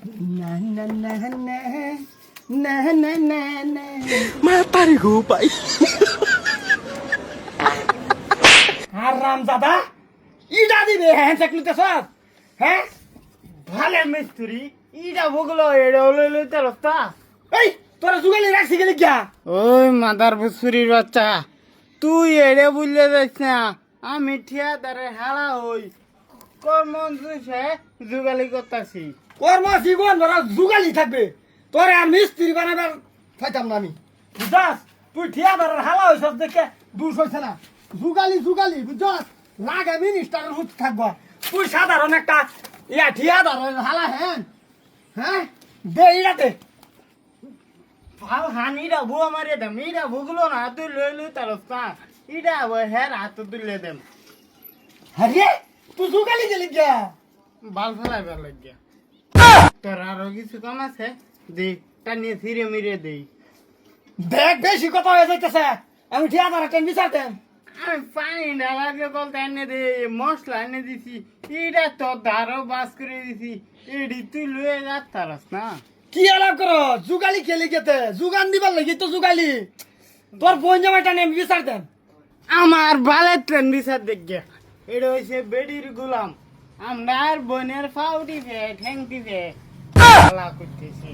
না না না না না না না না Matari ko pa. হারাম দাদা ইডা দিবে হ্যাঁ চাকলিতে সব হ্যাঁ ভালে মিস্ত্রি ইডা বগলো এডা লইলো তেলতা এই তোরা জুগালি রাখছি গেলি কিয়া ওই মাদার বুসুরির বাচ্চা তুই এড়ে বুঝলে যাস না আমি ঠিয়াদারে হালা হই কর্মন সে যুগালি করতাছি কর্ম জীবন ধরা জুগালি থাকবে তোরে আর মিস্ত্রি বানাবার ফাইতাম না আমি বুঝাস তুই ঠিয়াদারের হালা হইছস দেখে দূর হইছে না জুগালি জুগালি বুঝাস লাগে মিনিস্টারের হুত থাকবো তুই সাধারণ একটা ইয়া ঠিয়াদারের হালা হ্যাঁ হ্যাঁ দে ইরাতে ভাল হানিরা বুয়া মারে দেম ইডা ভুগলো না তুই লই লই তারস না ইডা হের হাত তুলে দেম আরে তুই জুগালি গেলি কিয়া বাল ফেলাইবার লাগিয়া তোর আরো কিছু কাম আছে দে টানিয়ে ফিরে মিরে দেই দেখ বেশি কথা হয়ে যাইতেছে আমি ঠিয়াদার একটা বিচারতেন আমি পানি ডালাকে বলতে এনে দে মশলা এনে দিছি ইডা তোর ধারো বাস করে দিছি এডি তুই লয়ে যাত তারস না কি আলাপ করো জুগালি খেলি গেতে জুগান দিবার লাগি তো জুগালি তোর বোন জামাইটা নিয়ে আমি বিচারতেন আমার বালের ট্রেন বিচার দেখিয়া এটা হইছে বেডির গুলাম আমরা আর বোনের ফাউটি ফে ঠ্যাংটি ফে খেলা করতেছি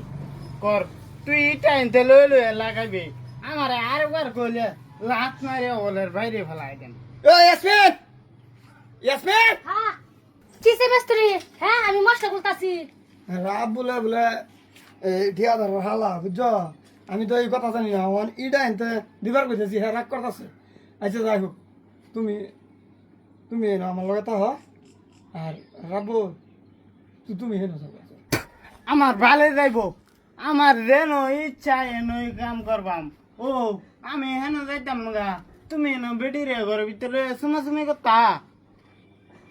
কর তুই টাইমতে লই লই লাগাবি আমার আরেকবার কইলে লাত মারে ওলের বাইরে ফেলাই দেন ও ইয়াসমিন ইয়াসমিন হ্যাঁ কিসে মিস্ত্রি হ্যাঁ আমি মশলা করতেছি রাব বলে বলে ঠিয়াদার হালা বুঝছো আমি তো এই কথা জানি না ওয়ান ইডা এনতে দিবার কইতেছি হ্যাঁ রাগ করতেছে আচ্ছা যাই হোক তুমি তুমি এনো আমার লগে হ আর রাবো তুমি হেনো যাবো আমার ভালে যাইব আমার যেন ইচ্ছা এনই কাম করবাম ও আমি হেন যাইতাম গা তুমি এনো বেডিরে ঘরের ভিতরে সুমাসুমি করতা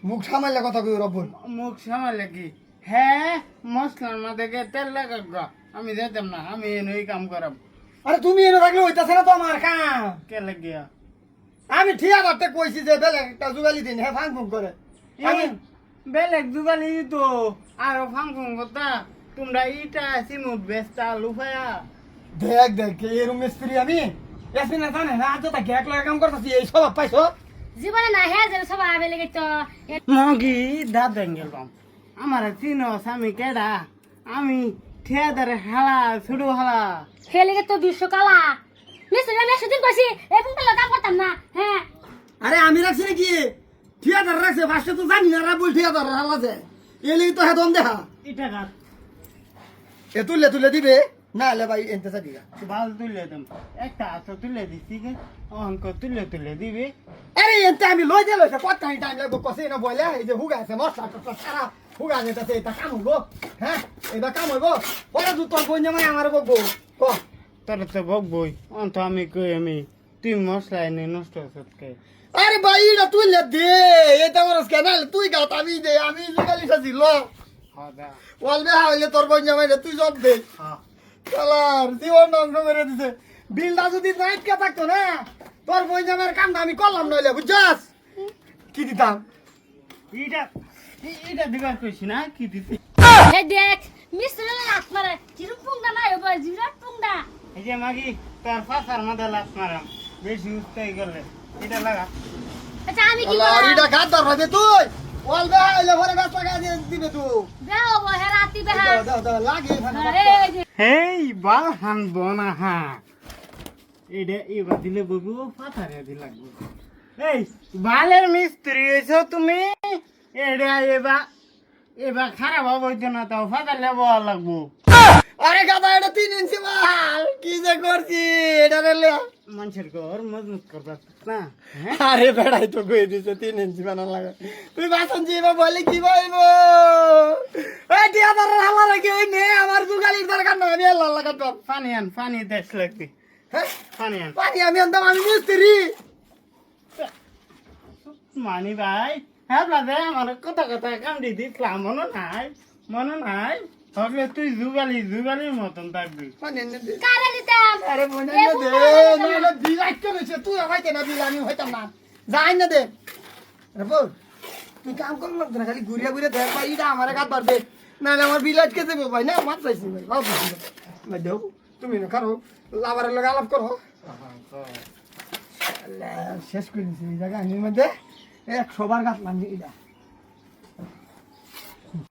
মুখ সামাইলে কথা কই রব্বুল মুখ সামালে কি হ্যাঁ মশলার মধ্যে তেল লাগা গা আমি যেতাম না আমি এনই কাম করাম আরে তুমি এনে থাকলে হইতাছে না তো আমার কাম কে লাগিয়া আমি ঠিয়াদারতে কইছি যে বেলেগ একটা জুগালি দিন হ্যাঁ ফাং ফুং করে আমি বেলেগ দুগালি তো আর ফাংফুং করতা তোমরা ইটা সিমুট বেস্তা লুফায়া দেখ দেখ এরম মিস্ত্রি আমি ইয়াসমিন না জানে না আজ তো গ্যাক লগে কাম করতেছি এই সব পাইছো জীবনে না হ্যাঁ যে সব আবে লেগে তো মগি দাঁত ভেঙ্গেল পাম আমার চিনস আমি কেডা আমি ঠিয়াদারে হালা ছুডু হালা হে লেগে তো বিশ্বকালা মিস্ত্রি আমি সেদিন কইছি এই ফুলটা কাম করতাম না হ্যাঁ আরে আমি রাখছি নাকি ঠিয়াদার রাখছে ফার্স্টে তো জানি না রাবুল ঠিয়াদার হালাছে এলি তো হেদম দেখা ইটা গাছ এ তুললে তুলে দিবে না হলে ভাই এনতে চাবি বাল তুলে দেম একটা হাত তুলে দিছি গে অঙ্ক তুলে তুলে দিবি আরে এনতে আমি লই দিল কত টাইম লাগবে কসে না বলে এই যে হুগা আছে মশলা তো সারা হুগা যেতেছে এটা কাম হইব হ্যাঁ এটা কাম হইব পরে তো তোর বোন জামাই আমার বকবো ক তোর তো বকবই অন্ত আমি কই আমি তুই মশলা এনে নষ্ট সৎকে আরে ভাই এটা তুললে দে এটা আমার কেনাল তুই গাত আমি দে আমি জুগালি সাজি ল হদা বলবে হইলে তোর বোন জামাই তুই জব দে হ্যাঁ কালার জীবন ধ্বংস করে দিছে বিলটা যদি নাইট কে থাকতো না তোর বোন জামাইয়ের কামটা আমি করলাম নইলে বুঝছস কি দিতাম ইটা ইটা দিবার কইছি না কি দিছি হে দেখ মিস্ত্রি লাত মারে জিরু পুংডা না হইব জিরু পুংডা এই যে মাগি তোর ফাসার মধ্যে লাত মারাম বেশি উস্তাই গেলে এটা লাগা আচ্ছা আমি কি আল্লাহ করব এটা গাদ ধরবে তুই বলবে হইলে ঘরে গাছ লাগা দিয়ে দিবে তুই বেও বো হে রাতি বেহা দাও দাও দাও লাগে এখানে আরে হেই বাল হান বনা হা এটা এবার দিলে বগু ফাতারে দিলে লাগবো এই বালের মিস্ত্রি হইছো তুমি এটা এবার খারাপ হইতো না তাও ফাতার লেবো লাগবো আরে গাদা এটা 3 ইঞ্চি মাল কি যে করছি এটা রে মানুষের ঘর মজবুত করবা না হ্যাঁ আরে বেড়াই তো কই দিছে 3 ইঞ্চি বানান লাগে তুই বাসন জিবা বলে কি বলবো এই টিয়া দার হালা রাখি ওই নে আমার দুগালির দরকার না আমি আল্লাহ লাগাত পানি দেশ লাগবে হ্যাঁ পানি পানি আমি আনতাম আমি মিস্ত্রি মানি ভাই হ্যাঁ দাদা আমার কথা কথা কাম দিলাম মনে নাই হবে তুই যুগালির মতন থাকবি পানি এনে দে কারে দিতাম আরে মনে না দে না বিল আইতো নছে তুই হইতে না বিল আমি হইতাম না যাই না দে রে বল তুই কাম কর না খালি ঘুরিয়া ঘুরিয়া দেখ ভাই এটা আমার কাট পারবে নাহলে আমার বিল আটকে দেবো ভাই না মাছ চাইছি ভাই ভাই দেও তুমি না খারো লাভারের লগে আলাপ করো শেষ করে দিছি এই জায়গা মধ্যে 100 বার গাছ মানছি এটা